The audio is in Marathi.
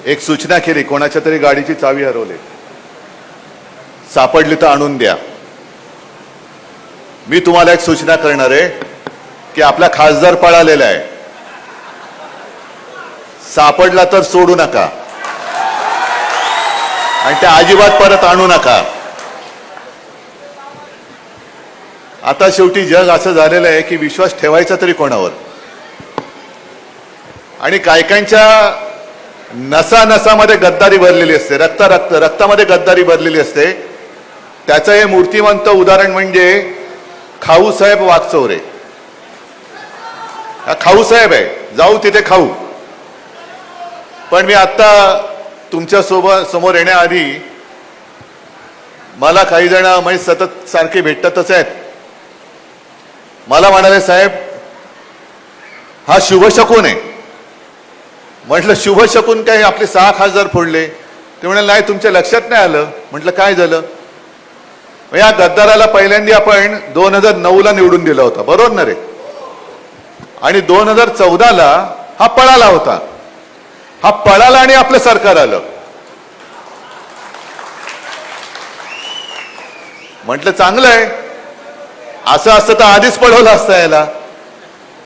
एक सूचना केली, कोणाच्या तरी गाडीची चावी हरवली, सापडली तर आणून द्या. मी तुम्हाला एक सूचना करणार आहे की आपला खासदार पळालेला आहे, सापडला तर सोडू नका आणि ते अजिबात परत आणू नका. आता शेवटी जग असं झालेलं आहे की विश्वास ठेवायचा तरी कोणावर. आणि कायकांच्या नसा नसामध्ये गद्दारी भरलेली असते, रक्तामध्ये गद्दारी भरलेली असते. त्याचं हे मूर्तिमंत उदाहरण म्हणजे खाऊसाहेब वागचौरे. हा खाऊसाहेब आहे, जाऊ तिथे खाऊ. पण मी आता तुमच्या समोर येण्याआधी मला काही जण म्हणजे सतत सारखे भेटतातच आहेत. मला म्हणाले, साहेब हा शुभशकुन आहे. म्हटलं शुभशकुन काय, आपले 6 खासदार फोडले. ते म्हणाले नाही, तुमच्या लक्षात नाही आलं. म्हटलं काय झालं. या गद्दाराला पहिल्यांदा आपण 2009ला निवडून दिला होता, बरोबर ना रे. आणि 2014ला हा पळाला होता. हा पळाला आणि आपलं सरकार आलं. म्हटलं चांगलं आहे, असं असतं तर आधीच पळवलं असतं याला.